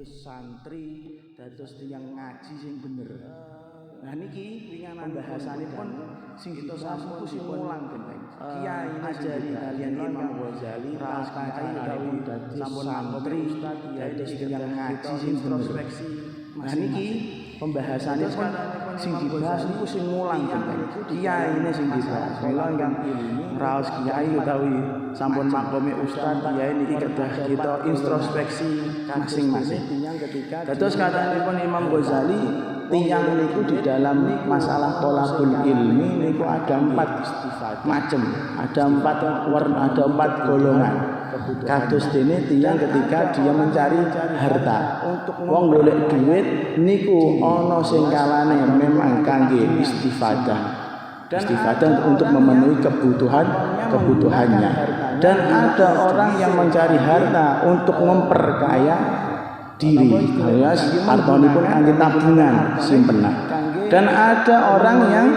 santri dados tiyang ngaji sing bener. Nah niki winganan bahasanipun sing kita sampun sing mulang genteng. Kiai ngajari kalian Imam Ghazali rasane utawi sampun santri dados tiyang ngaji sing introspeksi. Nah niki pembahasanipun sing dibahas niku sing mulang genteng. Kiai ini sing dibahas. Mula ingkang raos kiai utawi sampun makome ustaz kiai niki kedah kita introspeksi masing-masing. Dados katanipun Imam Ghazali tiyang niku di dalam masalah thalabul ilmi niku ada 4 macam, ada 4 warna, ada 4 golongan. Kados dene tiyang ketika dia mencari harta. Wong golek duit niku ana sing kalane memang kangge istifadah. Istifadah untuk memenuhi kebutuhannya. Dan ada orang yang mencari harta untuk memperkaya diri, alias hartanipun kangge tabungan simpenan. Dan ada orang yang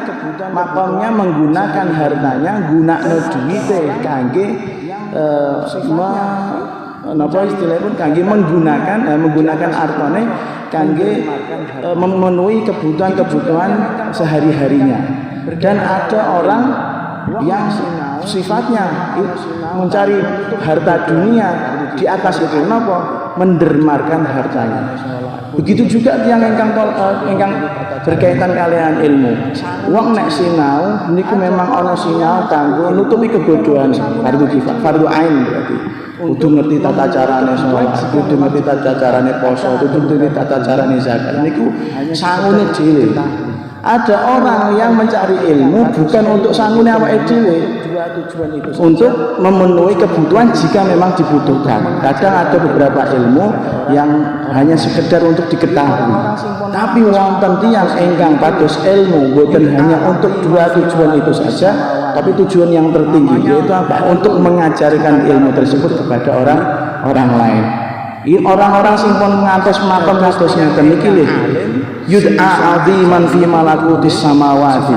makomnya menggunakan hartanya gunakno duwite kangge napa istilahipun kangge menggunakan hartane kangge memenuhi kebutuhan sehari-harinya. Dan ada orang yang sifatnya mencari harta dunia di atas itu napa mendermarkan hartanya. Begitu juga yang ingkang berkaitan kalian ilmu. Wong nek sinau niku memang ana sinau kanggo nutupi kebodohan fardu ain berarti. Kudu ngerti tata carane salat, kudu ngerti tata carane poso, kudu ngerti tata carane zakat. Niku sangune dhewe. Ada orang yang mencari ilmu bukan untuk sangune awake dhewe, untuk memenuhi kebutuhan jika memang dibutuhkan. Kadang ada beberapa ilmu yang hanya sekedar untuk diketahui. Tapi wonten tiyang ingkang pados ilmu boten hanya untuk 2 tujuan itu saja, tapi tujuan yang tertinggi yaitu apa? Untuk mengajarkan ilmu tersebut kepada orang lain. Orang-orang sing pun ngantos makom kados ngeten niki lho. Yud'a 'aziman fi malakutis samawati.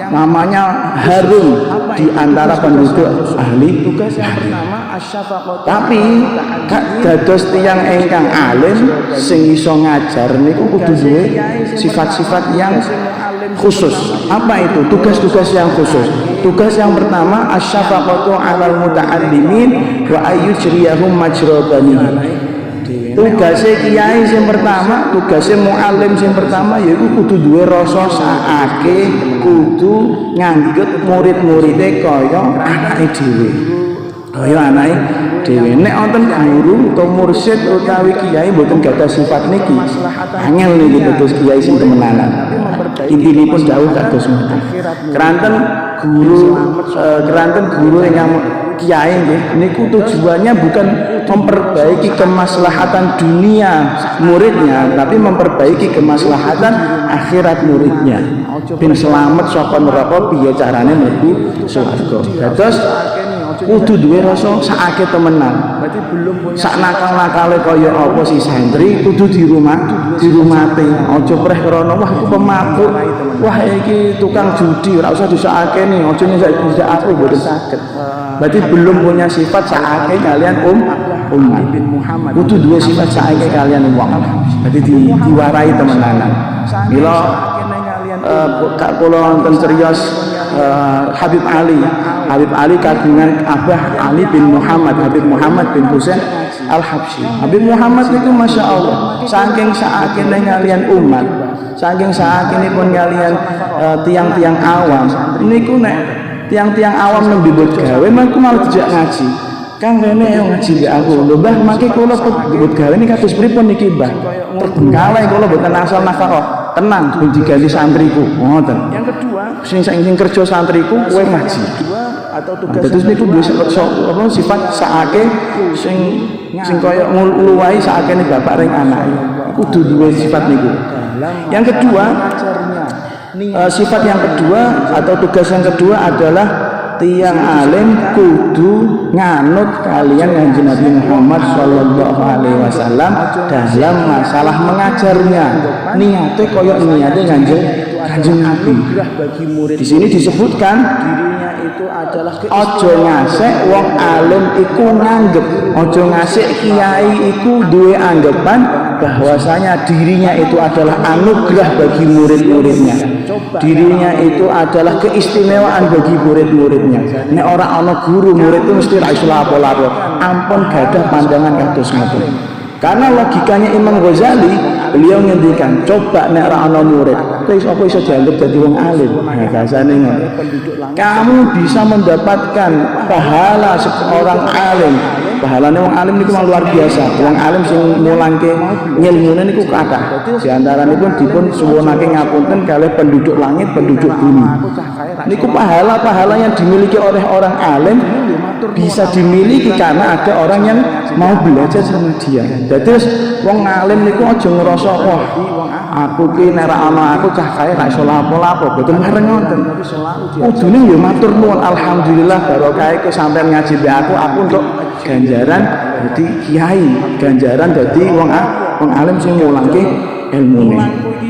Namanya harum di antara penduduk ahli tugas yang pertama asyafaqah. Tapi dados tiyang ingkang alim sing iso ngajar niku kudu duwe sifat-sifat yang khusus. Apa itu? Tugas-tugas yang khusus. Tugas yang pertama asyafaqatu 'alal muta'allimin wa ayyujriyahum majrabanihim. Tugasnya kiai yang pertama, tugasnya mu'alim yang pertama yaitu kudu duwe rasa sakake, kudu ngangget murid-muridnya kaya anake dhewe. Kaya anake dhewe. Nek wonten guru utawa mursyid utawi kiai mboten gadah sifat niki, angel niki dados kiai sing temenanan. Intinipun dawuh kados ngoten. Keranten guru yang kiai nggih niku tujuannya bukan memperbaiki kemaslahatan dunia muridnya, tapi memperbaiki kemaslahatan akhirat muridnya. Ben selamat saka neraka piye carane mlebu swarga. Dados kudu duwe rasa sakake temenan. Berarti belum punya sak nakal-nakale kaya apa si santri kudu dirumati. Aja preh krana wah aku pemabuk. Wah iki tukang judi ora usah disakake ni, aja nyek aku mboten saged. Berarti belum punya sifat sakake kalian umat kudu duwe sifat sakake kalian wong. Berarti diwarai temenanan. Mila kula wonten criyos Habib Ali kagungan Abah Ali bin Muhammad, Habib Muhammad bin Husain Al-Habsyi. Habib Muhammad itu Masya Allah saking sakene kalian umat, saking sakene pun kalian tiang-tiang awam niku nek tiang-tiang awam nembibut gawe mangku malah dijak ngaji. Kang rene yo ngaji mbek aku. Lho Mbah mangke kula nembibut gawe niki kados pripun niki Mbah? Terbengkalai kula mboten asal nafkah. Tenang ben diganti santriku. Ngoten. Yang kedua, sing kerja santriku kowe ngaji. Atau tugas terus niku duwe sifat sakake sing kaya ngluwahi sakake bapak ring anake. Kudu duwe sifat niku. Yang kedua, sifat yang kedua atau tugas yang kedua adalah tiang alim kudu nganut kalian Kanjeng Nabi Muhammad sallallahu alaihi wasallam dalam masalah mengajarnya. Niate koyo niate Kanjeng Nabi. Di sini disebutkan aja ngasek wong alim iku nganggep, aja ngasek kiai iku duwe anggapan bahwasanya dirinya itu adalah anugerah bagi murid-muridnya, dirinya itu adalah keistimewaan bagi murid-muridnya. Nek ora ana guru, murid itu mesti ra iso lapo-lapo, ampun gadah pandangan kados ngoten. Karena logikanya Imam Ghazali, beliau ngendikan, coba nek ra ana murid, apa iso dianggap dadi wong alim? Nah, bahasane ngono. Kamu bisa mendapatkan pahala seorang alim. Pahalane wong alim niku luar biasa. Wong alim sing mulangke ngilmune niku kathah. Di antaranipun dipun suwunake ngapunten kalih penduduk langit, penduduk bumi. Niku pahala-pahala yang dimiliki oleh orang alim bisa dimiliki karena ada orang yang mau belajar sama dia. Jadi wong alim niku aja ngerasa wah aku ki nek ra ana aku cah kae ra iso lapo-lapo, boten bareng ngoten. Kudune yo matur nuwun, alhamdulillah barokah ke sampean ngaji be aku untuk ganjaran dadi kiai, ganjaran dadi wong alim sing mulangke ilmune.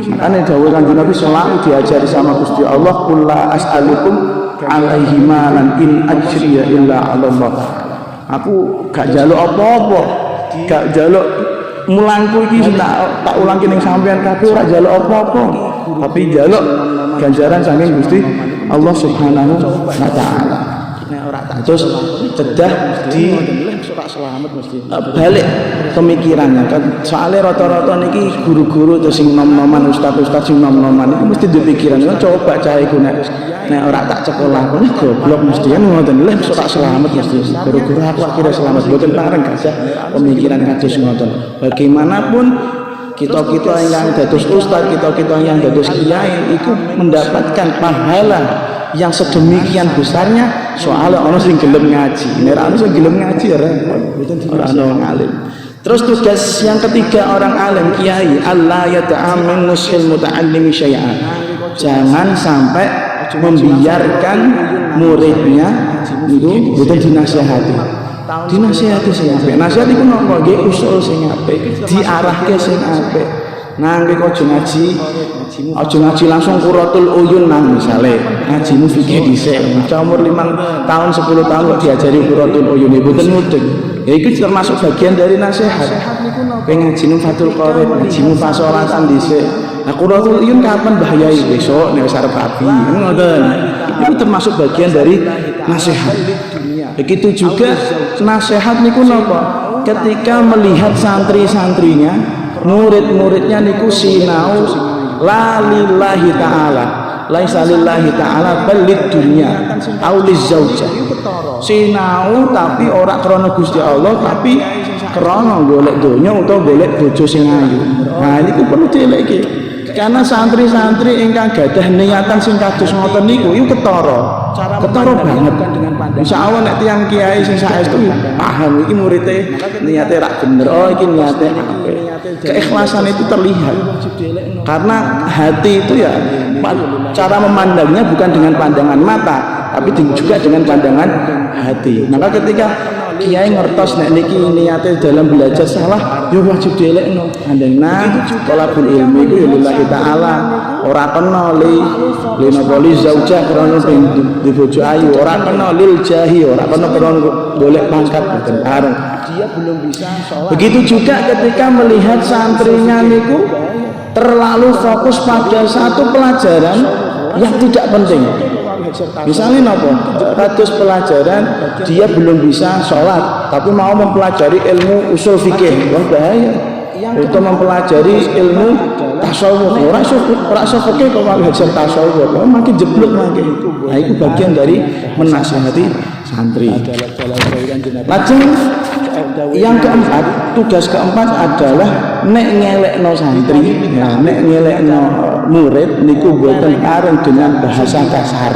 Makane dawuh Kanjeng Nabi selalu diajari sama Gusti Allah, qul la as'alukum alaihi malan in ajriya illa 'ala Allah. Aku gak njaluk apa-apa, gak njaluk mulangku iki tak ulangi ning sampean kabeh ora njaluk apa-apa, tapi njaluk ganjaran saking Gusti Allah Subhanahu wa taala. Terus cedah di balik pemikirannya kan, soalnya rata-rata niki guru-guru terus sing nom-noman, ustaz-ustaz sing nom-noman itu mesti dipikiran, coba cah iku nek ora tak sekolah aku goblok mesti kan ngoten lho, ora selamat mesti guru-guru aku akhirnya selamat, boten pareng gajah pemikiran kados ngoten. Bagaimanapun kita yang dados ustaz, kita yang dados kiai itu mendapatkan pahala yang sedemikian besarnya soalnya orang sing gelem ngaji. Nek ana sing gelem ngaji ora ana wong alim. Terus tugas yang ketiga orang alim kiai, Allah yata'ammin nushil muta'allimi syai'an. Jangan sampai membiarkan muridnya itu boten dinasihati. Dinasihati sing apik. Nasihat iku napa? Nggih usul sing apik, diarahke sing apik. Nangge aja ngaji langsung Qurratul Uyun nang misale ngajimu fikih dhisik umur 5 tahun 10 tahun kok diajari Qurratul Uyun mboten mudeng. Ya itu termasuk bagian dari nasihat. Pengen ngajimu Fathul Qorib, ngajimu fasolatan dhisik. Nah Qurratul Uyun kapan bahayai besok nek wis arep rabi. Ngoten. Itu termasuk bagian dari nasihat. Begitu juga nasihat niku napa? Ketika melihat santri-santrinya, murid-muridnya niku sinau la lillahi ta'ala, laisa lillahi ta'ala bal lid dunya au lizaujah. Sinau tapi ora krana Gusti Allah, tapi krana golek donya utawa golek bojo sing ayu. Nah niku perlu dieleke. Karena santri-santri ingkang gadah niatan sing kados ngoten niku iku ketara banget. Insyaallah nek tiyang kiai sing saestu paham iki muridé niate rak bener. Oh iki niate apik. Keikhlasan itu terlihat. Karena hati itu ya cara memandangnya bukan dengan pandangan mata, tapi juga dengan pandangan hati. Maka ketika kiai ngertos nek niki niate dalam belajar salah, yo wajib dielekno. Andengna thalabul ilmi iku ya lillahi taala, ora kena li napa li zaujah krana di bojo ayu, ora kena lil jahi, ora kena krana golek pangkat boten areng. Dia belum bisa sholat. Begitu juga ketika melihat santrinya niku terlalu fokus pada satu pelajaran yang tidak penting. Misalnya nopo, kados pelajaran dia belum bisa sholat, tapi mau mempelajari ilmu usul fikih, wah bahaya. Itu mempelajari ilmu tasawuf, ora iso fikih kok malah belajar tasawuf, makin jeblok makin. Nah itu bagian dari menasihati santri. Lajeng yang keempat, tugas keempat adalah nek ngelekno santri, ya, nek ngelekno murid niku boten pareng dengan bahasa kasar.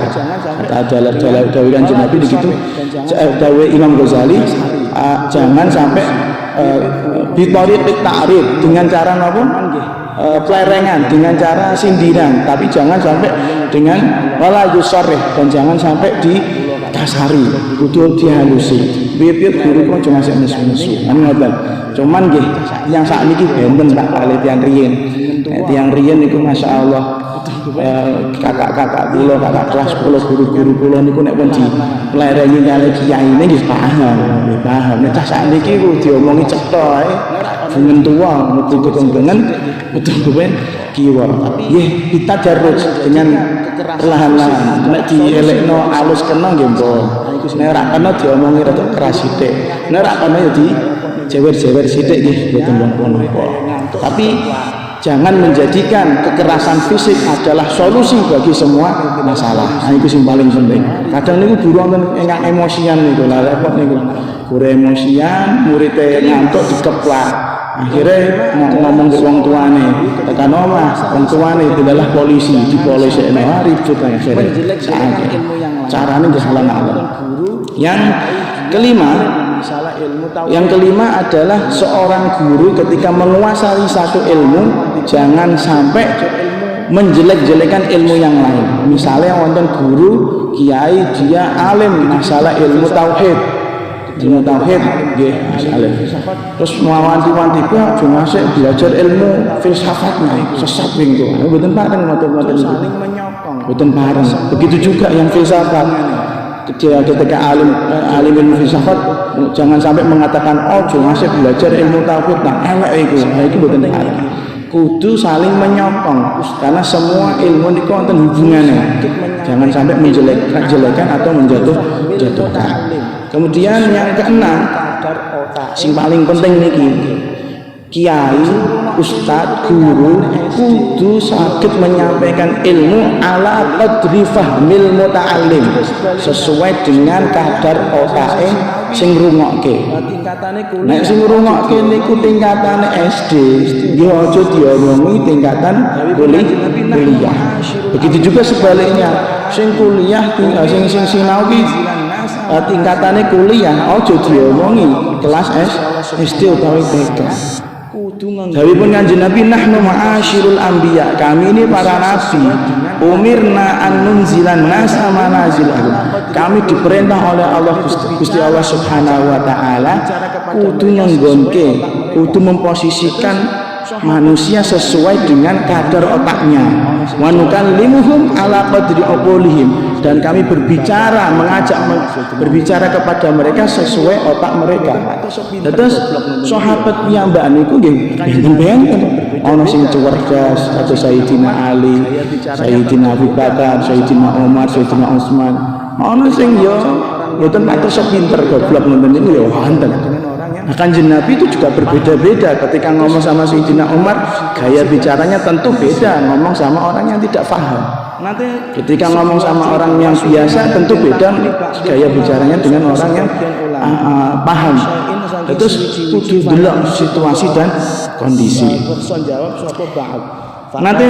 Adalah dawuh Kanjeng Nabi begitu, dawuh Imam Ghazali, jangan sampai bitoriq ta'rif dengan cara napa? Pelerengan, dengan cara sindiran, tapi jangan sampai dengan wala yusarrih, dan jangan sampai dikasari, kudu dihalusi. Piye-piye guru kok cuma sik nesu-nesu. Ngoten. Cuman nggih yang sakniki benten tak kali tiyang riyin. Nek tiyang riyin niku masyaallah kakak-kakak kula, kakak kelas kula, guru-guru kula niku nek pun dilerengi kali kiyaine nggih paham, nggih paham. Nek cah sakniki ku diomongi cetha ae, bengen tuwa, metu kekengen, metu kewen kiwa. Nggih ditajarruj dengan perlahan-lahan. Nek dielekno alus kena nggih mbok. Nek ora kena diomongi rada keras sithik. Nek ora kena ya di jewer-jewer sithik nggih mboten napa-napa. Tapi jangan menjadikan kekerasan fisik adalah solusi bagi semua masalah. Nah, itu yang paling penting. Kadang niku guru wonten ingkang emosian niku, lah repot niku. Guru emosian, muridé ngantuk dikeplak. Akhirnya ngomong ke wong tuane, tekan omah, wong tuane adalah polisi, dipolisikno ribut akhirnya. Carane nggih salah-salah. Yang kelima adalah seorang guru ketika menguasai satu ilmu jangan sampai menjelek-jelekan ilmu yang lain. Misalnya wonten guru kiai dia alim masalah ilmu tauhid. Ilmu tauhid nggih alim. Terus wanti-wanti ku aja ngasih belajar ilmu filsafatnya, sesat niku. Mboten pareng ngoten-ngoten niku. Mboten pareng. Begitu juga yang filsafat. Ketika alim ilmu filsafat jangan sampai mengatakan jangan ngasih belajar ilmu tauhid nah elek iku. Nah iki mboten pareng. Kudu saling menyokong karena semua ilmu niku wonten hubungannya. Jangan sampai menjelek-jelekan atau menjatuhkan. Kemudian yang keenam, sing paling penting niki, kiai, ustadz, guru kudu saged menyampaikan ilmu ala qadri fahmil muta'allim sesuai dengan kadar otake sing ngrungokke. Nek sing ngrungokke niku tingkatane SD, nggih aja diomongi tingkatan kuliah. Begitu juga sebaliknya, sing kuliah sing sinau ki tingkatane kuliah aja diomongi kelas SD utawa TK. Dawuhipun Kanjeng Nabi nahnu ma'asyirul anbiya, kami ini para nabi umirna an nunzilan nasa manazilahum. Kami diperintah oleh Allah Gusti Allah Subhanahu wa taala kudu nggonke, kudu memposisikan manusia sesuai dengan kadar otaknya. Wa nukallimuhum ala qadri uqulihim, dan kami berbicara kepada mereka sesuai otak mereka. Terus sahabat piyambak niku nggih benten-benten. Ana sing cerdas atau Sayyidina Ali, Sayyidina Abu Bakar, Sayyidina Umar, Sayyidina Utsman. Ana sing yo mboten patos pinter goblok ngoten niku ya wonten. Nah, Kanjeng Nabi itu juga berbeda-beda. Ketika ngomong sama Sayyidina Umar, gaya bicaranya tentu beda ngomong sama orang yang tidak paham. Ketika ngomong sama orang yang biasa tentu beda gaya bicaranya dengan orang yang paham. Terus kudu delok situasi dan kondisi. Nanti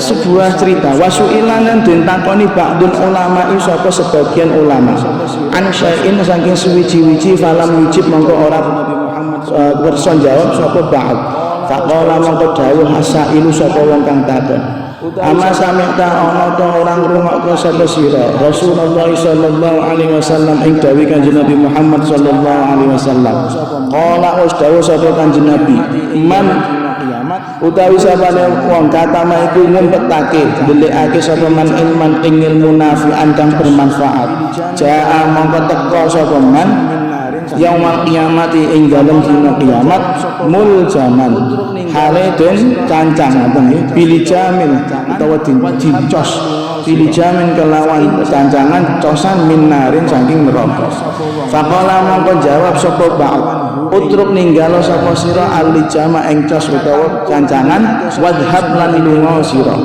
sebuah cerita wasu'ilan yang ditakoni ba'dun ulama sapa sebagian ulama an syai'in saking suwiji-wiji falam yujib mongko ora berson jawab sapa ba'd faqala mongko dawuh hasailu sapa wong kang takon ama samita ana ta orang ngrungokno sapa sira Rasulullah sallallahu alaihi wasallam ing dawuh Kanjeng Nabi Muhammad sallallahu alaihi wasallam qala dawuh sapa Kanjeng Nabi man utawi sapane wong katama iku ngumpetake ndelikake sapa man ilman ing ilmu nafi'an kang bermanfaat jaa mongko teka sapa man yaumul qiyamati ing dalem dina kiamat muljaman hale den cancang ngoten nggih bilijamin utawa dicos bilijamin kelawan cancangan cosan minarin saking neraka faqala mongko jawab sapa ba'd utruk ninggalo sapa sira alijama ing cos utawa cancangan wadhab lan lunga sira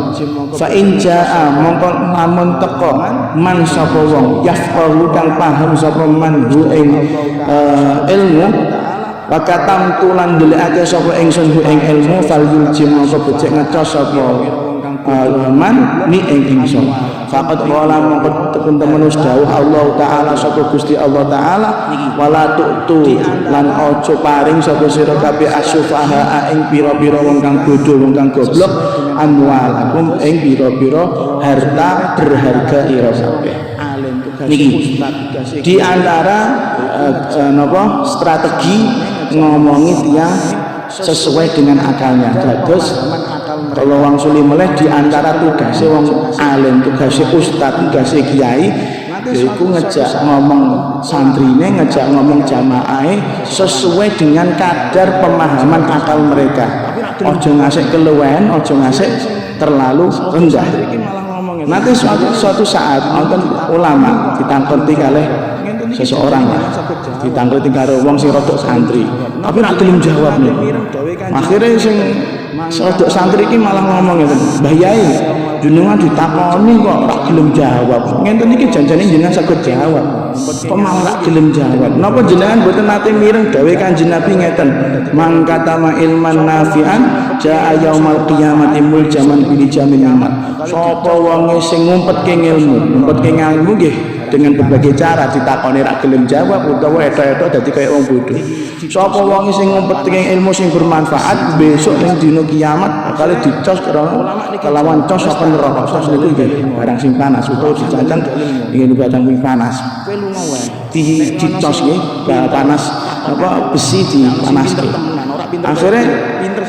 fa in jaa mongko lamun teka man sapa wong yafqahu kang paham sapa man hu ing ilmu wakatam tulan ndelikake sapa ingsun hu ing ilmu fal yuljim mongko becik ngecos sapa man ni ing ingsun faqad qala mongko temen dawuh Allah taala sapa Gusti Allah taala wala tu'tu lan aja paring sapa sira kabeh asyufaha ing pira-pira wong kang bodho wong kang goblok amwalakum ing pira-pira harta berharga ira kabeh niki di antara strategi ngomongi tiang sesuai dengan akalnya. Dados kalau wong suli meleh di antara tugasnya wong alim, tugasnya ustad, tugasnya kiai yaitu ngejak ngomong santrine, ngejak ngomong jamaah sesuai dengan kadar pemahaman akal mereka. Ojo ngasih keluwen, ojo ngasih terlalu rendah. Nanti suatu saat nonton ulama ditangkoti kalih seseorang lah, ditangkoti karo wong sing rodok santri, tapi rak gelem jawab nih. Akhirnya sing rodok santri iki malah ngomong ngeten, "Mbah Yai, jenengan ditakoni kok rak gelem jawab. Ngenten iki janjane jenengan saged jawab. Kok malah rak gelem jawab? Napa jenengan mboten nate mireng dawuh Kanjeng Nabi ngeten, "Mangkatama ilman nafi'an jaa yaumal qiyamati muljaman bil jamin amat." Sapa wonge sing ngumpetke ilmu, ngumpetke ilmu nggih dengan berbagai cara ditakoni rak gelem jawab utawa eto-eto dadi kaya wong bodoh. Sapa wong sing ngumpetke ilmu sing bermanfaat besok ning dina kiamat bakal dicos kelawan cos apa neraka. Cos niku nggih barang sing panas utawa dicancang ingin barang sing panas. Dicos nggih panas apa besi dipanaske. Akhirnya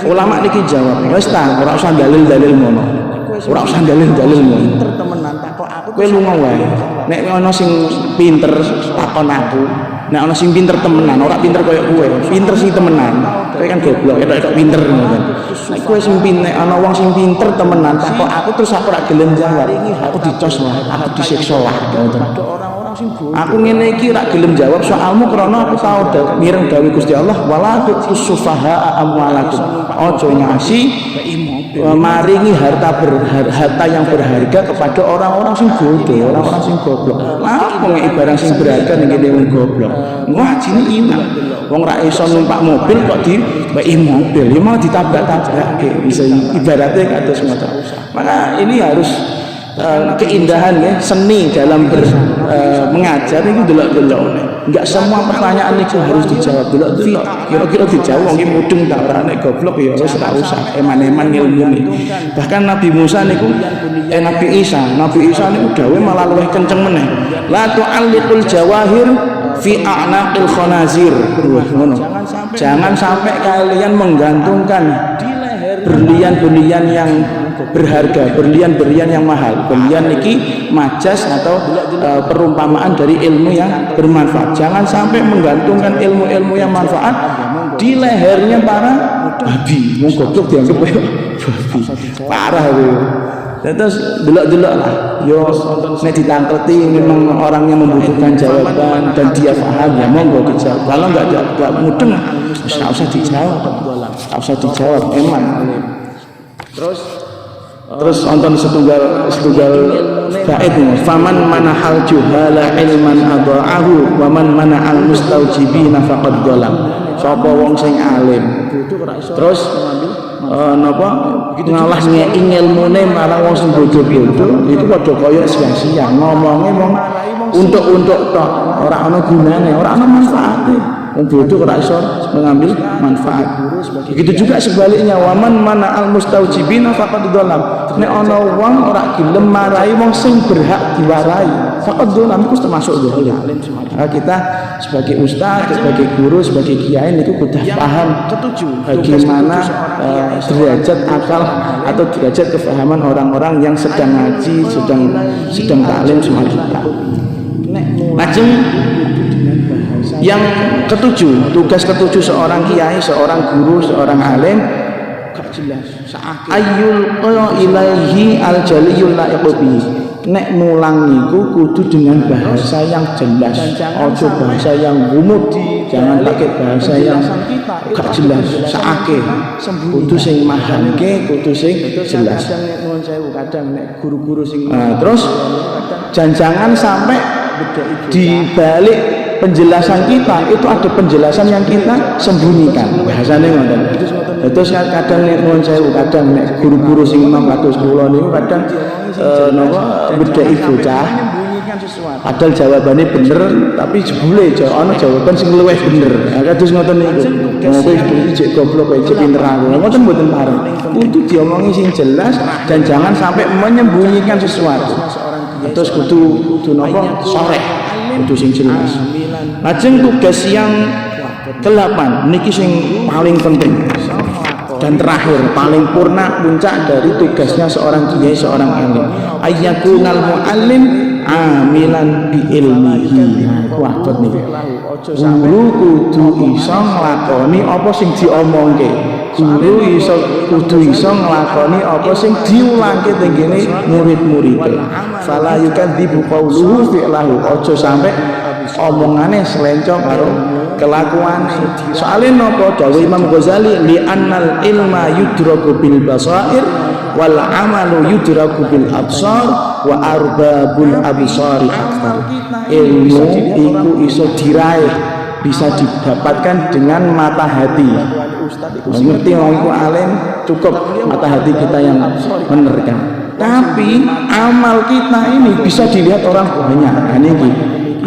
ulama niki jawab, wis ta ora usah dalil-dalil ngono. Ora usah dalil-dalil ngono. Kowe lunga wae. Nek ana sing pinter takon aku. Nek ana sing pinter temenan, ora pinter koyo kowe. Pinter sing temenan. Kowe kan goblok, etok pinter ngoten. Nek kowe sing pinter, ana wong sing pinter temenan takon aku terus aku ora gelem jawab. Aku dicos wae, aku disiksa wae ngoten. Aku ngene iki rak gelem jawab soalmu krana aku tau mireng dawuh Gusti Allah, wala tusufaha amwalakum. Aja ngasi maringi harta yang berharga kepada orang-orang sing bodoh, orang-orang sing goblok. Lah wong barang sing berharga ning kene wong goblok. Wah jine ilang. Wong ra iso numpak mobil kok dibeki mobil, ya mau ditabrak-tabrake. Bisa ibaratnya kados ngoten. Maka ini harus keindahan ya, seni dalam mengajar itu delok-delok. Enggak semua pertanyaan itu harus dijawab delok-delok. Kira-kira dijawab nggih mudeng ta ora nek goblok ya wis ora usah eman-eman ngilmune. Bahkan Nabi Musa niku Nabi Isa niku dawuh malah luwih kenceng meneh. La tu'alliqul jawahir fi a'naqil khanazir. Ngono. Jangan sampai kalian menggantungkan berlian-berlian yang berharga, berlian-berlian yang mahal. Berlian niki majas atau perumpamaan dari ilmu yang bermanfaat. Jangan sampai menggantungkan ilmu-ilmu yang manfaat di lehernya para babi. Wong goblok dianggap babi. Parah itu. Terus delok-delok lah. Yo nek ditangkleti memang orang yang membutuhkan jawaban dan dia paham ya monggo dijawab. Kalau enggak mudeng enggak usah dijawab. Enggak usah dijawab eman. Terus nonton setunggal bait faman manahal juhala ilman adaahu wa man mana'al mustaujibina faqad dhalam. Sapa wong sing alim terus napa ngalah ilmune marang wong sing bodoh-bodoh itu padha kaya sia-sia ngomongnya wong untuk tok ora ana gunane, ora ana manfaate. Wong bodoh ora iso mengambil manfaat. Begitu juga sebaliknya waman mana'al mustaujibina faqad dhalam. Nek ana wong ora gelem marahi wong sing berhak diwarai, faqad dhalam iku termasuk zalim. Kita sebagai ustaz, sebagai guru, sebagai kiai niku kudu paham bagaimana derajat akal atau derajat kefahaman orang-orang yang sedang ngaji, sedang taklim sama kita. Lajeng yang ketujuh, tugas ketujuh seorang kiai, seorang guru, seorang alim ayyul ilaihi al-jaliyul laiqobi. Nek mulang niku kudu dengan bahasa yang jelas, ojo bahasa yang gumut, jangan pakai bahasa yang gak jelas, saake kudu sing mahamke, kudu sing jelas. Kadang nek guru-guru sing terus jangan sampai di balik penjelasan kita itu ada penjelasan yang kita sembunyikan. Bahasane ngoten. Terus kadang nek nuwun sewu, kadang nek guru-guru sing enom kados kula niku kadang napa bedheki bocah. Padahal jawabannya bener, tapi jebule ana jawaban sing luwih bener. Nah, kados ngoten niku. Ngopo iki goblok iki pinter aku. Ngoten mboten pareng. Kudu diomongi sing jelas dan jangan sampai menyembunyikan sesuatu. Terus kudu napa sore, kudu sing jelas. Lajeng tugas yang ke-8 niki sing paling penting. Dan terakhir, paling purna puncak dari tugasnya seorang kiai, seorang alim, ayyakunal muallim amilan bi ilmihi. Wah, abot niki. Guru kudu iso nglakoni apa sing diomongke. Guru kudu iso nglakoni apa sing diulangke tenggene murid-muride. Fala yukadzibu qauluhu fi'lahu. Aja sampe omongane selencong karo kelakuane. Soale napa dawuh Imam Ghazali, li annal ilma yudraku bil basair wal amalu yudraku bil absar wa arbabul absari akthar. Ilmu iku iso diraih, bisa didapatkan dengan mata hati. Ngerti wong iku alim, cukup mata hati kita yang menerka. Tapi amal kita ini bisa dilihat orang banyak. Nah niki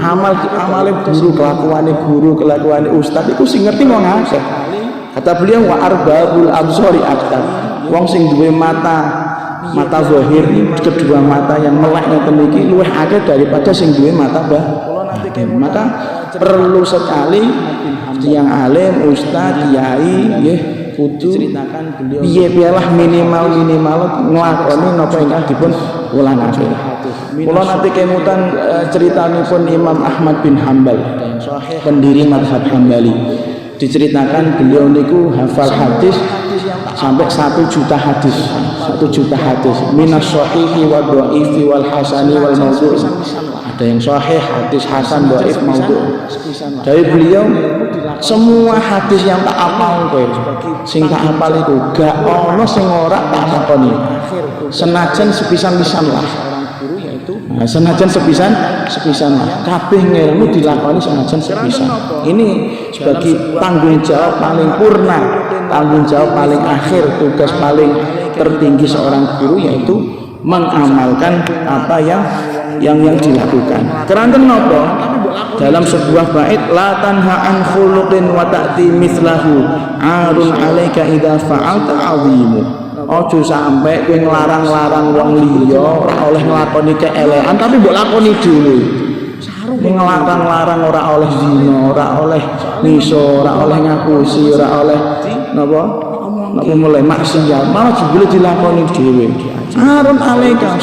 amale guru, kelakuane ustaz iku sing ngerti wong akeh. Kata beliau wa arbabul absari akthar. Wong sing duwe mata zahir, kedua mata yang melek ngoten iki luwih akeh daripada sing duwe mata batin. Maka perlu sekali yang alim, ustaz, kiai nggih kudu piye-piyelah minimal nglakoni napa ingkang dipun ulangake. Kula nate kemutan ceritanipun Imam Ahmad bin Hambal, pendiri mazhab Hambali. Diceritakan beliau niku hafal hadis sampai 1 juta hadis, 1 juta hadis minas shahihi wa dhaifi wal hasani wal maudhu'. Ada yang sahih, hadis hasan, dhaif, maudhu'. Dari beliau, semua hadis yang tak apal kowe, sing tak apal iku gak ono sing ora tak lakoni. Senajan sepisan-pisan lah. Nah, senajan sepisan lah. Kabeh ngilmu dilakoni senajan sepisan. Ini sebagai tanggung jawab paling purna, tanggung jawab paling akhir, tugas paling tertinggi seorang guru, yaitu mengamalkan apa yang dilakukan. Keranten napa? Dalam sebuah bait, la tanha an khuluqin wa ta'ti mithlahu arun 'alaika idza fa'alta 'azimu. Ojo sampai kowe nglarang-larang wong liya ora oleh nglakoni keelekan tapi mbok lakoni dhewe. Nglarang-larang ora oleh zina, ora oleh niso, ora oleh ngapusi, ora oleh napa mulai maksiat, malah jebule dilakoni dhewe. Arun alaika,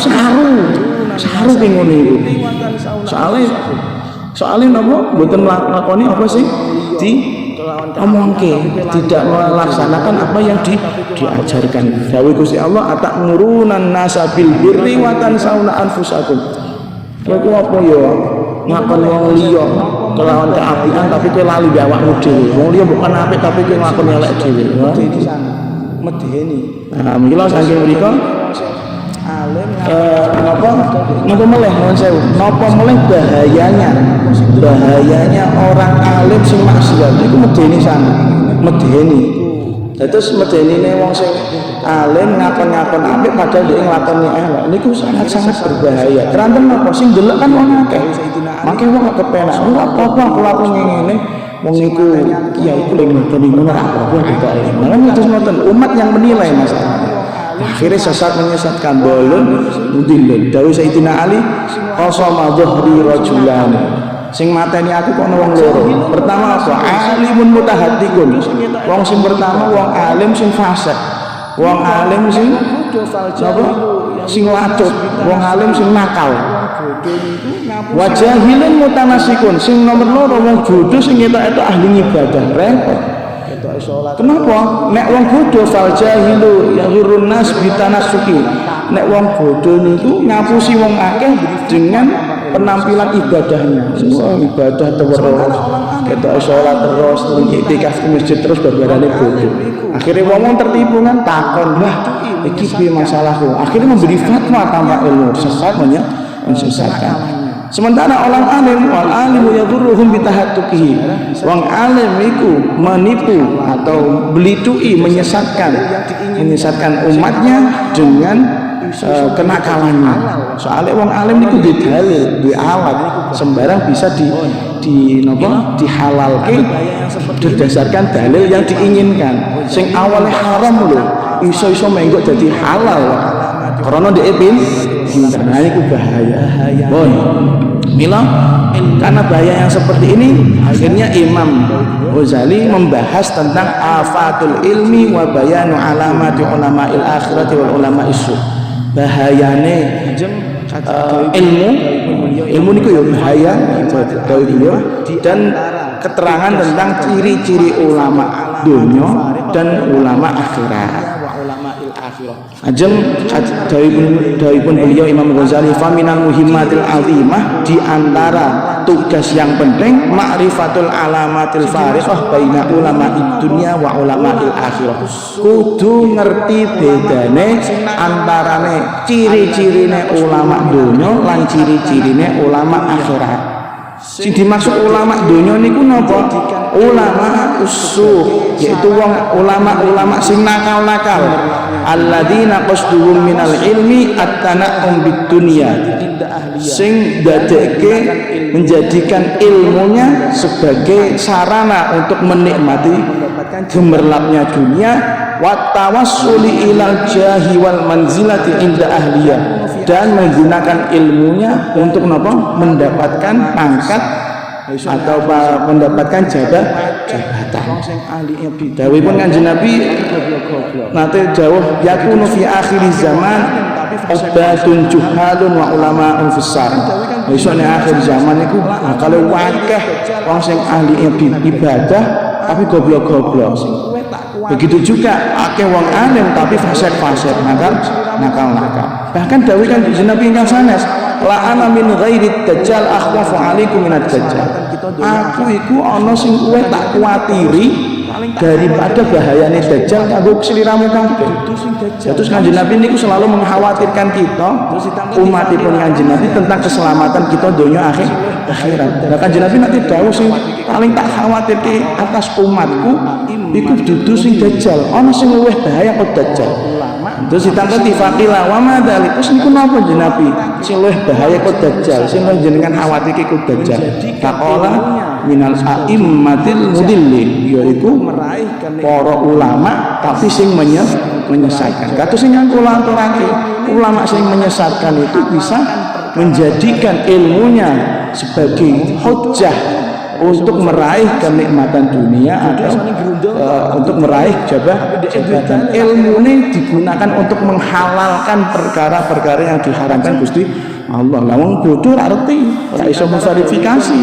saru ping ngono iku. Soale napa mboten nglakoni apa sih omongke, tidak melaksanakan apa yang diajarkan. Dawuh Gusti Allah, atakmurunan nasa bil birri wa tansawna anfusakum. Kowe apa ya ngakoni wong liya kelawan keapian tapi kowe lali awakmu dhewe. Wong liya bukan apik tapi kowe ngakoni elek dhewe. Medeni. Nah, mila saking mriku napa meleh nuwun sewu, napa meleh bahayanya orang alim sing maksiat iku medeni sana, medeni. Terus medenine wong sing alim ngakon-ngakon apik padahal dhek nglakoni elek niku sangat-sangat berbahaya. Keranten napa sing delok kan wong akeh. Mangke wong gak kepenak, ora apa-apa kula ngene wong niku kiai iku lek ngene ora apa-apa dikae. Nang terus ngoten umat yang menilai masalah. Akhirnya sesat menyesatkan bolon mudilun. Dawuh Sayyidina Ali, qasama dhuhri rajulan. Sing mateni aku kok wong loro. Pertama apa? Alimun mutahaddikun. Wong sing pertama wong alim sing fasik. Wong alim sing napa? Sing latut. Wong alim sing nakal. Wa jahilun mutanasikun. Sing nomor loro wong bodho sing etok-etok ahli ibadah. Repot. Kenapa? Nek wong bodho fal jahilu yahurun nas bitanasuki. Nek wong bodho niku ngapusi wong akeh dengan penampilan ibadahnya. Semua ibadah terus, kita sholat terus, iktikaf di masjid terus, barbarane bodho. Akhirnya wong tertipu kan takon, lah iki piye masalahku? Akhirnya memberi fatwa tanpa ilmu, sesat menyesatkan. Sementara orang alim, wal alimu yadurruhum bitahattukihi. Wong alim iku menipu atau belitui, menyesatkan umatnya dengan kenakalannya. Soalnya wong alim niku duwe dalil, duwe alat, sembarang bisa dihalalke berdasarkan dalil yang diinginkan. Sing awalnya haram lho, iso-iso mengko dadi halal. Karena dhek menghindar. Nah ini bahaya. Bon, mila karena bahaya yang seperti ini, akhirnya Imam Ghazali membahas tentang afatul ilmi wa bayanu alamati ulama'il akhirati wal ulama'is su. Bahayane ilmu niku ya bahaya dan keterangan tentang ciri-ciri ulama dunia dan ulama akhirat. Ajeng dawuhipun beliau Imam Ghazali, faminal muhimmatil azimah, di antara tugas yang penting ma'rifatul alamatil fariqah baina ulama'id dunya wa ulama'il akhirah. Kudu ngerti bedane antarane ciri-cirine ulama dunya lan ciri-cirine ulama akhirat. Sing dimaksud ulama dunya niku napa? Ulama usuh, yaitu wong ulama-ulama sing nakal-nakal. Alladzina qasduhum minal ilmi at-tana'um bid dunya. Sing dadekke menjadikan ilmunya sebagai sarana untuk menikmati gemerlapnya dunia, wa tawassuli ilal jahi wal manzilati inda ahliyah, dan menggunakan ilmunya untuk mendapatkan pangkat atau mendapatkan jabatan. Dawuhipun Kanjeng Nabi nate dawuh, yakunu fi akhir zaman ubatun juhalun wa ulama'un fissar. Besok nek akhir zaman iku bakal akeh wong sing ahli ibadah tapi goblok-goblok. Begitu juga akeh wong alim tapi fasik-fasik, nakal. Bahkan dawuh Kanjeng Nabi ingkang sanes, la ana min ghairi dajjal akhwafu alaikum minad dajjal. Aku iku ana sing kowe tak kuatiri daripada bahayane dajjal kanggo sliramu kabeh. Terus Kanjeng Nabi niku selalu mengkhawatirkan kita umatipun Kanjeng Nabi tentang keselamatan kita dunia akhirat. Nah Kanjeng Nabi nanti dawuh sing paling tak khawatirke atas umatku iku dudu sing dajjal. Ana sing luwih bahaya kok dajjal. Terus ditangketi faqila wa ma dzalik. Terus niku napa Kanjeng Nabi? Sing luwih bahaya kok dajjal, sing jenengan khawatirke kok dajjal. Faqala minal a'immatil mudillin, yaitu para ulama tapi sing menyesatkan. Kados sing nganggo-anggo ulama sing menyesatkan itu bisa menjadikan ilmunya sebagai hujjah untuk meraih kenikmatan dunia atau untuk meraih jabatan. Ilmu ini digunakan untuk menghalalkan perkara-perkara yang diharamkan Gusti Allah. Lah wong bodoh ora ngerti, ora iso memverifikasi.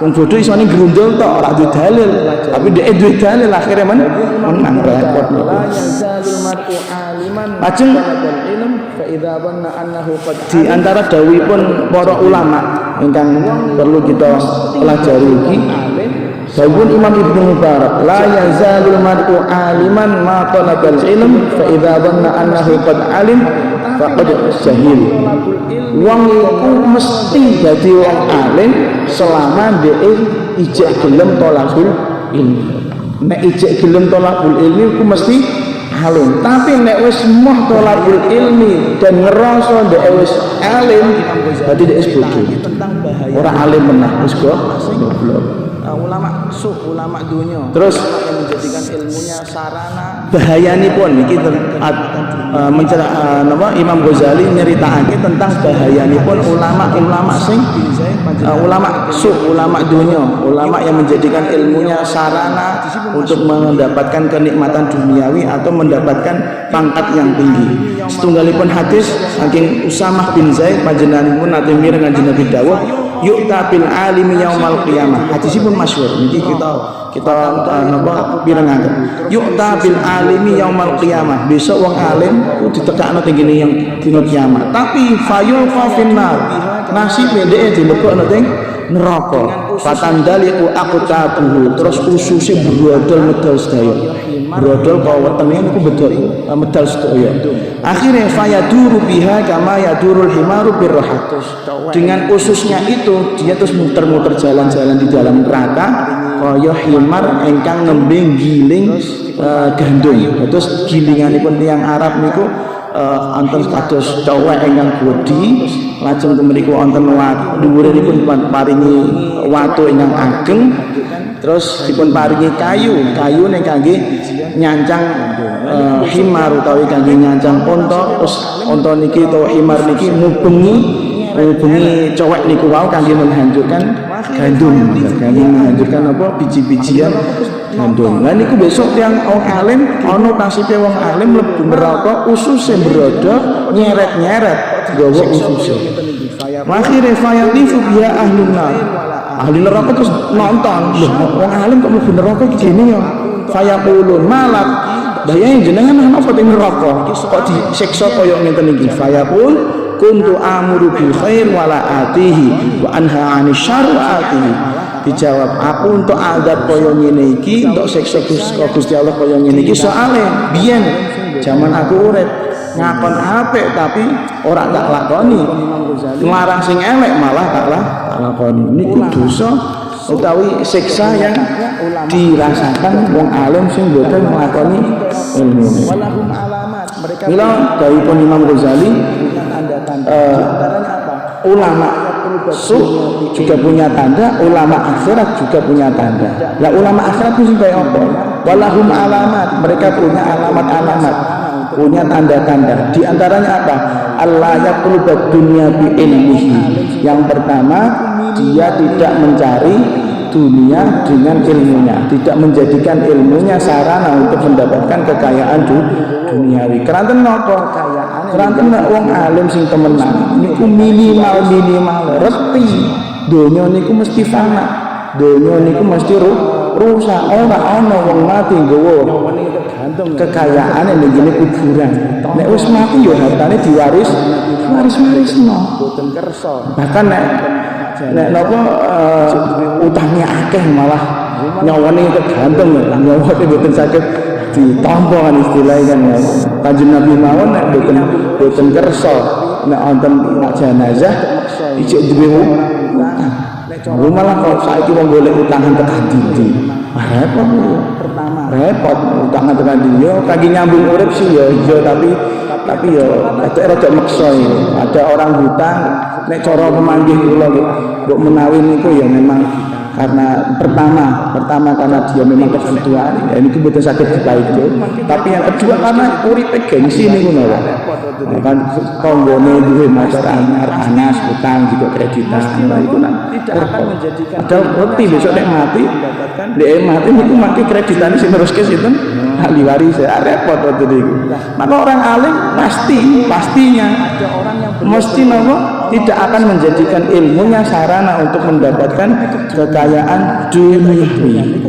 Wong bodoh isone grundul tok, ora duwe dalil. Tapi dhek duwe dalil akhirnya menang repot niku. Lajeng di antara dawuhipun para ulama ingkang perlu kita pelajari iki, dawuh Imam Ibnu Mubarak, la yazalul mar'u aliman ma talabal ilm fa idza dhanna annahu qad alim faqad jahil. Wong iku mesti dadi wong alim selama dhek ijek gelem tolakul ilmi. Nek ijek gelem tolakul ilmi iku mesti alim. Tapi nek wis moh tolakul ilmi dan ngerasa dhek wis alim, berarti dhek wis bodoh. Ora alim menah, wis goblok. Ulama ulama dunia. Terus yang menjadikan ilmunya sarana. Bahayanipun iki Imam Ghazali nyeritakake tentang bahayanipun ulama sing ulama dunia, ulama yang menjadikan ilmunya sarana untuk mendapatkan kenikmatan duniawi atau mendapatkan pangkat yang tinggi. Setunggalipun hadis saking Usamah bin Zaid panjenenganipun nate mireng Kanjeng Nabi dawuh, yu'ta bil alimi yaumal qiyamah. Hadisipun masyhur niki kita napa pirengaken. Yu'ta bil alimi yaumal qiyamah. Besok wong alim ku ditekakno teng kene yang dina kiamat. Tapi fayul finnar. Nasibe dhek dilebokno teng neraka. Fatandaliku aqtabuhu. Terus ususe brodol medal sedaya. Brodol kok wetenge niku medal sedaya. Akhirnya fayaduru biha kama yadurul himaru birrahat. Dengan ususnya itu dia terus muter-muter jalan-jalan di dalam neraka kaya himar ingkang nembe giling gandum. Terus gilinganipun tiyang Arab niku wonten kados cowek ingkang bodhi, lajeng mriku wonten dhuwuripun paringi watu ingkang ageng, terus dipun paringi kayu ning kangge nyancang himar utawi kangge ngancam unta, terus unta niki utawa himar niki ngubengi cowek niku wau kangge menghancurkan gandum, kangge menghancurkan apa biji-bijian gandum. Lah niku besok yang wong alim ana nasibe wong alim mlebu neraka ususe berodo nyeret-nyeret gawa ususe. Akhire fayalifu biha ahlun nar. Ahli neraka terus nonton, lho wong alim kok mlebu neraka iki jene ya. Fayaqulun malak. Bayang jenengan napa teng neraka kok disiksa kaya ngenten iki. Fayaqul kuntu amuru bil khair wala atihi wa anha 'anil syarri wa atihi. Dijawab, aku untuk adab kaya ngene iki, untuk siksa Gusti Allah kaya ngene iki soalé biyen zaman aku urip ngakon apik tapi ora tak lakoni, nglarang sing elek malah tak lakoni. Niku dosa utawi siksa yang dirasakan wong alim sing boten nglakoni ilmu. Mila dawuhipun Imam Ghazali, ulama juga punya tanda, ulama akhirat juga punya tanda. Lah ulama akhirat itu supaya apa? Walahum alamat, mereka punya alamat-alamat, punya tanda-tanda. Di antaranya apa? Allah yaqulubad dunya bi ilmihi. Yang pertama, dia tidak mencari dunia dengan ilmunya, tidak menjadikan ilmunya sarana untuk mendapatkan kekayaan duniawi. Keranten napa? Keranten wong alim sing temenan niku minimal reti donya niku mesti fana, donya niku mesti rusak. Ora ana wong mati nggawa kekayaan ning ngene kuburan. Nek wis mati ya hartane diwaris-warisno. Boten kersa. Bahkan nek napa utangnya akeh malah nyawane kegantung, nyawane boten saged ditampa kan istilahnya kan. Kanjeng Nabi mawon nek boten kersa nek wonten jenazah ijek duwe utang. Malah kok saiki wong golek utangan tekan dindi. Repot ya. Repot utangan tekan dindi. Yo kangge nyambung urip sih ya iya tapi ya rada maksa ya. Ada orang hutang nek cara pemanggih kula mbok menawi niku ya memang karena pertama karena dia memang kebutuhan ya ini boten saged dipaitu, tapi yang kedua karena uripe gengsi niku napa kan konggone duwe motor anyar anas utang juga kreditan itu tidak akan menjadikan padahal ngerti besok nek mati niku mati kreditane sing neruske sinten ahli waris repot waktu niku. Maka orang alim pastinya ada orang yang mesti napa tidak akan menjadikan ilmunya sarana untuk mendapatkan kekayaan duniawi.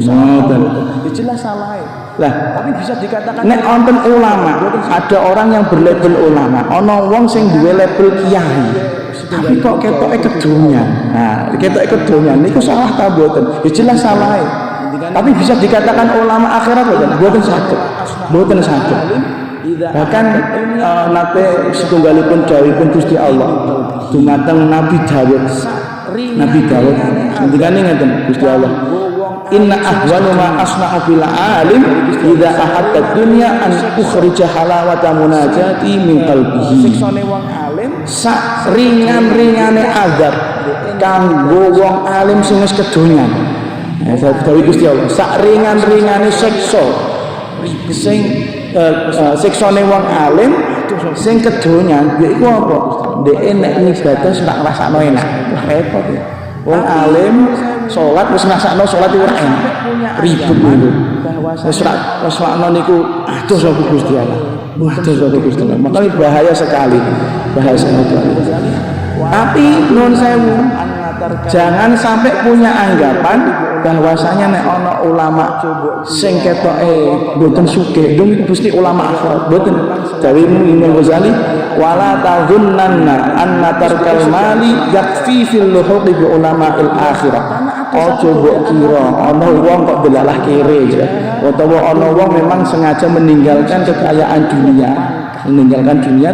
Jelas salah. Lah, tapi bisa dikatakan nek wonten ulama, ada orang yang berlabel ulama, ana wong sing duwe label kiai. Tapi kok ketoke kedonyan. Nah, ketoke kedonyan niku salah ta mboten? Ya jelas salah. Tapi bisa dikatakan ulama akhirat mboten saged. Mboten saged. Bahkan nate setunggalipun dawuhipun Gusti Allah dumateng Nabi Dawud ngendikane ngeten Gusti Allah, inna ahwanu ma asna'u bil alim idza ahabba dunya an ukhrija halawata munajati min qalbihi. Siksane wong alim sak ringan-ringane azab kanggo wong alim sing wis kedonyan. Dawuh Gusti Allah sak ringan-ringane siksa sing siksane wong alim sing kedonyan yaiku apa? Dhek nek ngibadah ora ngrasakno enak. Repot ya. Wong alim salat wis ngrasakno salat iku enak. Ribet niku. Wis ora niku aduh sapa Gusti Allah. Aduh sapa Gusti Allah. Makanya bahaya sekali. Tapi nuwun sewu, jangan sampai punya anggapan bahwasanya nek ana ulama sing ketoke mboten sugih dong itu mesti ulama akhirat. Mboten. Dawuh Imam Ghazali wala tazunnanna anna tarkal mali yakfi fil luhuqi bi ulama'il akhirah. Aja mbok kira ana wong kok delalah kere ya. Utawa ana wong memang sengaja meninggalkan kekayaan dunia,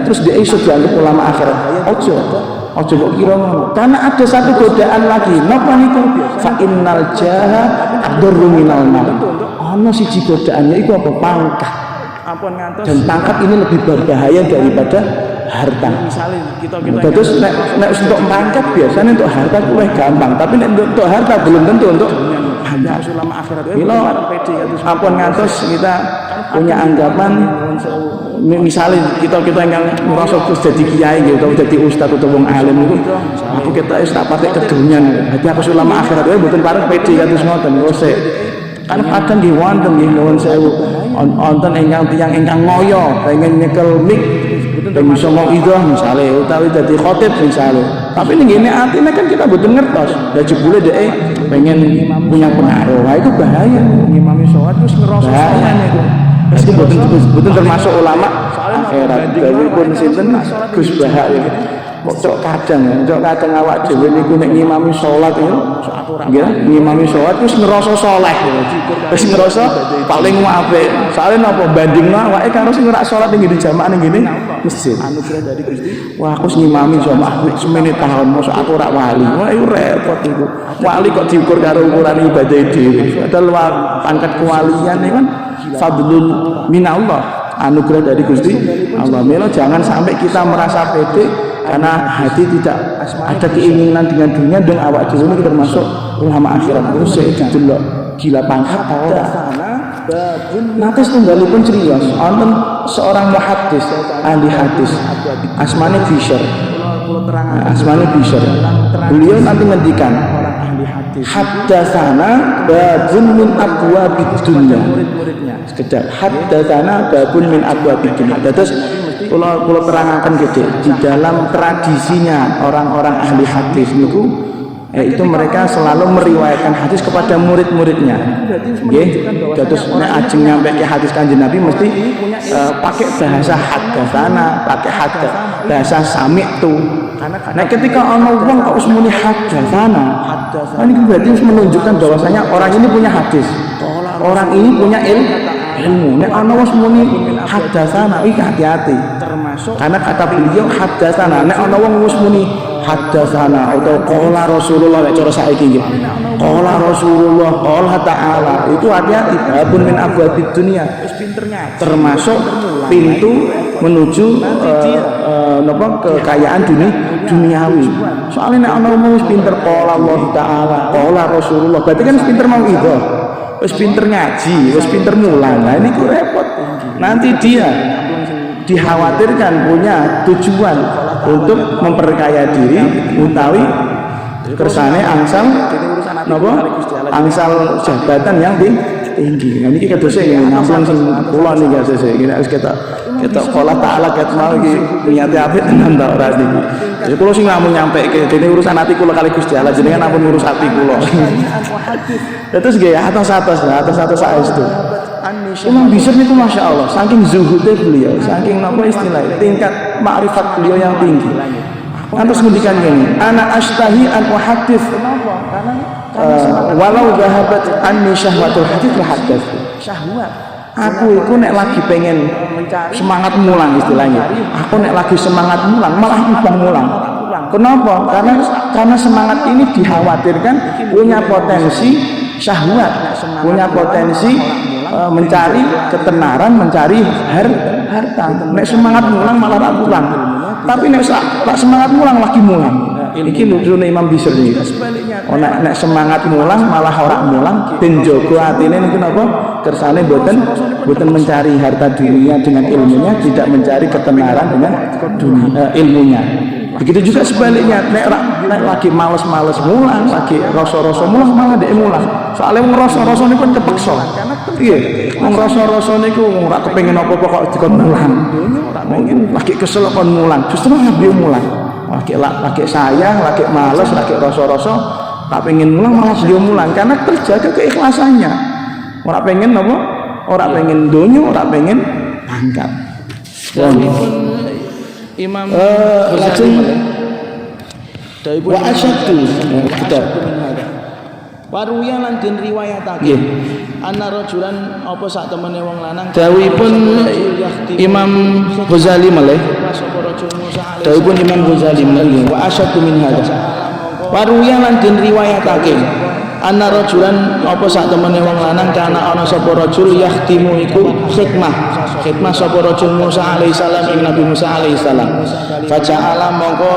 terus dia iso dianggap ulama akhirat. Aja kok kira ngono. Karena ada satu godaan lagi. Napa niku? Fa innal jaha adurru minal mal. Ana siji godaannya iku apa? Pangkat. Dan pangkat ini lebih berbahaya daripada harta. Terus nek untuk pangkat biasanya untuk harta lebih gampang, tapi nek untuk harta belum tentu untuk ulama akhirat. Bila ampun ngantos kita punya anggapan misalnya kita yang merasa terus jadi kiai gitu, jadi ustadz atau wong alim itu, aku kita tak pakai kedunian, jadi aku ulama akhirat itu bukan bareng pede kados ngoten ngose. Kan kadang nggih wonten nggih nuwun sewu wonten ingkang ngoyo pengen nyekel mik pengen iso mauidhah misale utawi dadi khatib misale. Tapi ning ngene atine kan kita mboten ngertos. Lah jebule dhek pengen punya pengaruh. Nah itu bahaya. Ngimami salat wis ngerasa bahaya niku. Wis mboten termasuk ulama akhirat. Dawuhipun sinten Gus Bahak ya. Cok kadang awak dhewe niku nek ngimami salat itu nggih ngimami salat wis ngerasa saleh wis ngerasa paling apik soalé napa bandingno awake karo sing ora salat ning jamaah ning ngene masjid anugerah dari Gusti wah aku ngimami jamaah semene tahun mosok aku ora wali wah iku repot iku wali kok diukur karo ukuran ibadah dhewe padahal pangkat kewalian iki kan fadlun minallah anugerah dari Gusti Allah. Mila jangan sampai kita merasa pede karena hati tidak ada keinginan dengan dunia dan awak dhewe ini termasuk ulama akhirat itu saya didelok gila pangkat ta ora. Nanti setunggalipun ceriyos wonten seorang muhaddis ahli hadis asmane Bishr. Asmane Bishr. Beliau nanti ngendikan haddatsana babun min abwabid dunya. Sekedar haddatsana babun min abwabid dunya. Dados kula terangaken gitu di dalam tradisinya orang-orang ahli hadis niku itu mereka selalu meriwayatkan hadis kepada murid-muridnya. Nggih, dados nek ajeng nyampe ke hadis Kanjeng Nabi mesti pakai bahasa haddatsana, pakai bahasa sami'tu. Nah ketika ana wong kok wis muni haddatsana, ini berarti menunjukkan bahwasanya orang ini punya hadis. Orang ini punya ilmu. Nek ana wis muni haddatsana, iki hati-hati. Karena kata beliau haddatsana, nek ana wong wis muni haddatsana atau qala Rasulullah nek cara saiki nggih. Qala Rasulullah, qala ta'ala. Itu hati-hati babun min abwabid dunya. Termasuk pintu menuju kekayaan duniawi. Soalnya nek ana wong wis pinter qala Allah ta'ala, qala Rasulullah, berarti kan wis pinter mau itu. Wis pinter ngaji, wis pinter mulang. Nah ini ku repot. Nanti dia dikhawatirkan punya tujuan untuk memperkaya diri utawi kersane angsal napa angsal jabatan yang tinggi. Nah niki kadose ngampung sing kula niki kadose iki nek wis ketok Allah taala ket mau iki niate apik tenan ta ora niki. Jadi kula sing namung nyampeke dene urusan ati kula kali Gusti Allah jenengan ampun ngurus ati kula. Terus nggih atas saestu. Imam Bishr niku Masya Allah saking zuhudnya beliau, saking napa istilahnya tingkat makrifat beliau yang tinggi. Terus ngendikan gini, ana ashtahi an uhaddits walau dhahabat anni syahwatul hadits la hadats. Aku itu nek lagi pengen semangat mulang istilahnya. Aku nek lagi semangat mulang malah ibang mulang. Kenapa? Karena semangat ini dikhawatirkan punya potensi syahwat, punya potensi mencari ketenaran, mencari harta. Nek semangat mulang malah ora pulang. Tapi nek semangat mulang lagi mulang. Iki nujune Imam Bishr iki. Nek semangat mulang malah ora mulang, ben jaga atine niku napa? Kersane boten mencari harta dunia dengan ilmunya, tidak mencari ketenaran dengan ilmunya. Begitu juga sebaliknya, nek lagi males-males mulang, lagi rasa-rasa mulang malah dhek mulang. Soale wong rasa-rasa niku kan kepeksa. Iya, wong rasa-rasa niku ora kepengin apa-apa kok dikon mulang. Lagi kesel kon mulang, justru dia mulang. Lagi sayang, lagi males, lagi rasa-rasa tak pengen mulang malah dia mulang karena terjaga keikhlasannya. Ora pengen apa? Ora pengen donya, ora pengen pangkat. Imam Ghazali wa asyaddu kitab waruya lan den riwayatake ana rajulan apa sak temene wong lanang dawuhipun Imam Ghazali malih dawuhipun Imam Ghazali malih wa asyaddu min hadza waruya lan den riwayatake anna rajulan apa sak temene wong lanang kana ana sapa rajul yahtimu iku khidmah sapa rajul Musa alaihi salam ing Nabi Musa alaihi salam faja'ala mongko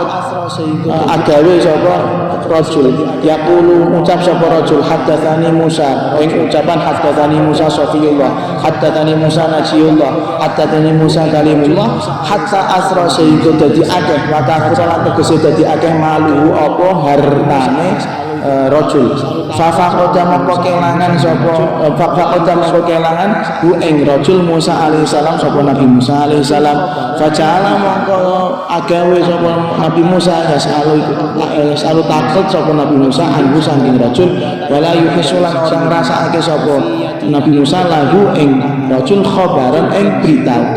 agawe sapa rajul yaqulu ucap sapa rajul haddatsani Musa ing ucapan haddatsani Musa Safiyullah haddatsani Musa Najiyullah haddatsani Musa kalimullah hatta asra sehingga dadi akeh wa kasalan tegese dadi akeh malu apa hartane rajul faqada mongko kelangan sapa faqada mongko kelangan hu ing rajul Musa alaihi salam sapa Nabi Musa alaihi salam faja'ala mongko agawe sapa Nabi Musa yasalu takut sapa Nabi Musa anhu saking rajul wala yuhisulan orang ngrasakake sapa Nabi Musa lahu ing rajul khabaran ing berita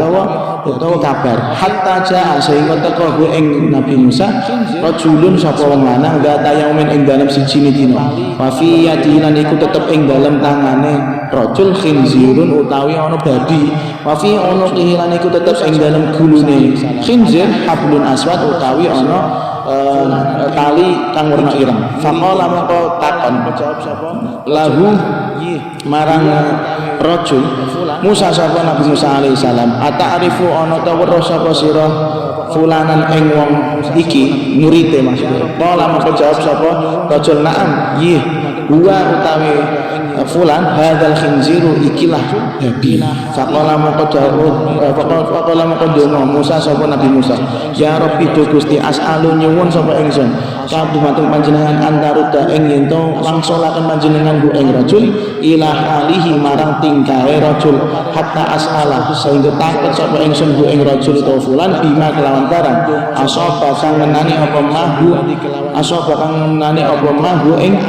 utawa kabar hatta jaa sehingga teko ing Nabi Musa rajulun sapa wong lanang gata yaumin ing dalem siji dina wa fi yadihi iku tetep ing dalem tangane rajul khinzirun utawi ana babi wa fi unuqihi lan iku tetep ing dalem gulune khinzir hablun aswad utawi ana tali kang warna ireng faqala mongko takon lahu marang rajul Musa sapa Nabi Musa alaihi salam ata'rifu ana ta weruh sapa sira fulanan ing wong iki murite maksudnya qala mongko jawab sapa rajul na'am yih huwa utawi fulan hadzal khinziru ikilah babi faqala mongko donga Musa sapa Nabi Musa ya Rabbi do Gusti as'alu nyuwun sapa ingsun kabupaten panjenengan antaruda ing yen to langsulaken panjenengan ku ing rajul ila alihi marang tingkahe rajul hatta as'ala sehingga takut sapa ingsun ku ing rajul utawa fulan bima kelawan barang asaba kang ngenani apa mahu asaba kang ngenani apa mahu ing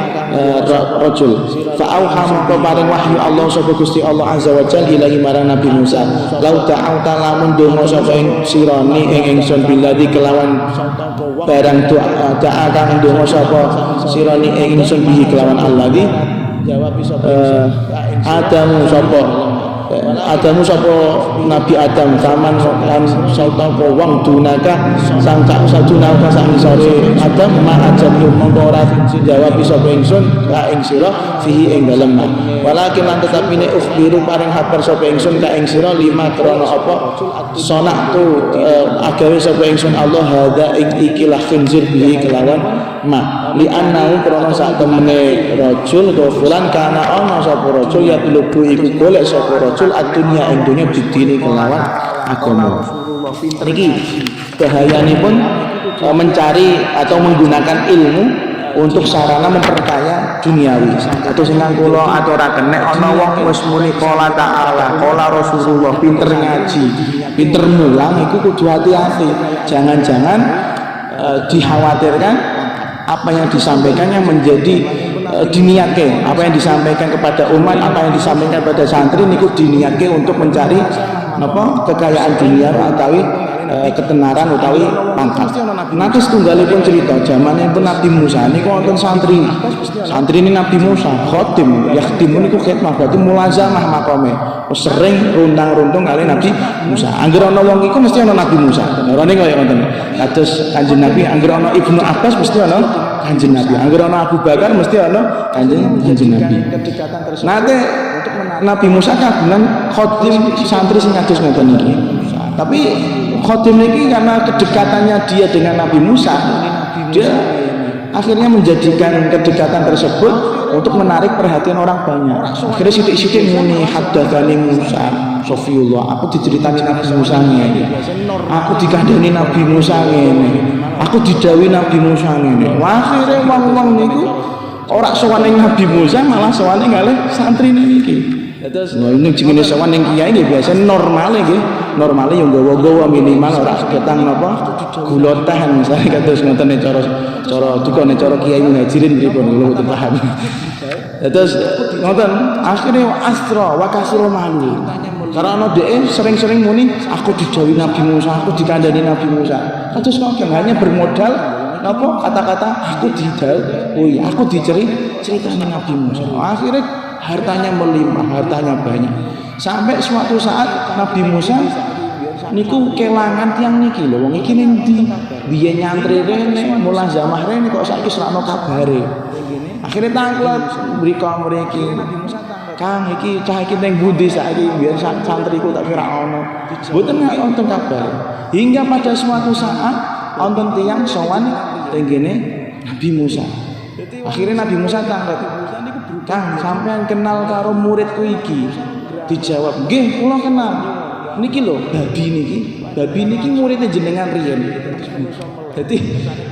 rajul fa auha mongko paring wahyu Allah sapa Gusti Allah azza wa jalla ilahi marang Nabi Musa lau ta'auta lamun donga sapa ing sirani ing ingsun biladi kelawan barang doa kang donga sapa sirani ing ingsun bihi kelawan Allah di jawab Adamu sapa Nabi Adam zaman lan sapa wong dunaka sangka sadunaka sang sore Adam ma ajab mongko ora jawab sapa ingsun ka ing sira fihi ing dalem walakin lan tetapi ne ukhbiru paring kabar sapa ingsun ka ing sira lima krana apa sonaktu agawe sapa ingsun Allah hadza ing ikilah khinzir bihi kelawan ma li annahu krana sak temene rajul to fulan kana ana sapa rajul ya lubu iku golek sapa rajul adunya ing dunya bidini kelawan agama niki bahayanipun mencari atau menggunakan ilmu untuk sarana memperkaya duniawi. Terus sing kula aturaken nek ana wong wis muni qala ta'ala, qala Rasulullah pinter ngaji, pinter mulang iku kudu hati-hati. Jangan-jangan dikhawatirkan apa yang disampaikannya menjadi diniatke, apa yang disampaikan kepada umat, apa yang disampaikan kepada santri niku diniatke untuk mencari napa kekayaan dunia utawi ketenaran utawi pangkat. Nanti setunggalipun cerita zamanipun Nabi Musa niku wonten santri. Santri ini Nabi Musa khotim, yakhtimun niku khidmah berarti mulazamah makome. Sering runtang-runtung kali Nabi Musa. Angger ana wong iku mesti ana Nabi Musa. Orane kaya ngoten. Kados Kanjeng Nabi angger ana Ibnu Abbas mesti ana Kanjeng Nabi. Angger ana Abu Bakar mesti ana Kanjeng Nabi. Nanti Nabi Musa kagungan khotim santri sing kados ngoten iki. Tapi khotim ini karena kedekatannya dia dengan Nabi Musa, dia akhirnya menjadikan kedekatan tersebut untuk menarik perhatian orang banyak. Akhirnya sidik-sidik muni haddatsani Musa Sofiyullah, aku diceritani Nabi Musa ngene, aku dikandani Nabi Musa ngene, aku didhawuhi Nabi Musa ngene. Akhirnya wong-wong niku ora sowan ning Nabi Musa malah sowan ning kalih santrine iki. Terus ini jenenge sowan ning kiai nggih biasa normale nggih. Normale yo nggawa-nggawa minimal ora ketang napa gula teh misalnya kados ngoten cara dukane cara kiai muhajirin pripun kula mboten paham. Terus ngoten akhire astra wa kasira malu. Karena dhek sering-sering muni aku didhawuhi Nabi Musa, aku dikandani Nabi Musa. Kados ngoten hanya bermodal napa kata-kata aku didhawuhi, aku diceritani Nabi Musa. Akhirnya hartanya melimpah, hartanya banyak. Sampai suatu saat Nabi Musa niku kelangan tiang niki lho, wong iki ning ndi? biyen nyantri rene, mulazamah rene kok saiki ora ono kabare. Akhire tanglet mriko mriki. Kang iki cah iki ning pundi saiki biyen santriku tak kira ono. Mboten wonten kabar. Hingga pada suatu saat wonten tiyang sowan teng kene Nabi Musa. Akhirnya Nabi Musa tanglet. Kang sampean kenal karo muridku iki? Dijawab, "Nggih, kula kenal. Niki lho babi niki. Babi niki muridnya jenengan riyen."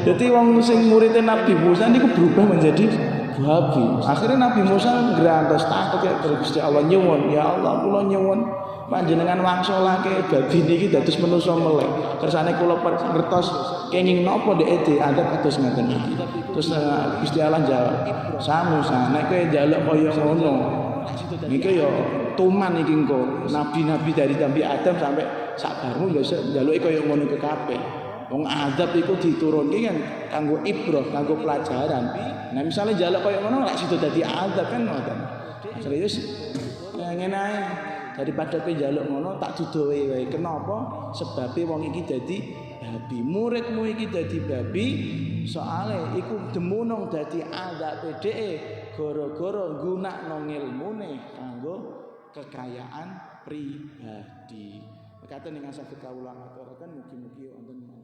Jadi wong sing muridnya Nabi Musa niku berubah menjadi babi. Akhirnya Nabi Musa ngrantos takut ya Gusti Allah nyuwun, "Ya Allah, kula nyuwun panjenengan wangsulake babi niki dados manusa meleh. Kersane kula ngertos kenging napa dhek adab kados ngeten iki." Terus Gusti Allah jawab, "Samusa, nek kowe njaluk kaya ngono, iki ya tuman iki engko. Nabi-nabi dari Nabi Adam sampai sabarmu ya njaluke kaya ngono ke kabeh. Wong adab iku diturunke kan kanggo ibrah, kanggo pelajaran. Nah, misalnya njaluk kaya ngono lek sido dadi adab kan ngoten. Serius ngene ae. Daripada kowe njaluk ngono tak dudowe wae. Kenapa? Sebabe wong iki dadi babi. Muridmu iki dadi babi, soale iku demunung dadi adab dheke gara-gara gunakno ngilmune kanggo kekayaan pribadi. Mekaten ingkang saged kawula aturaken mugi-mugi wonten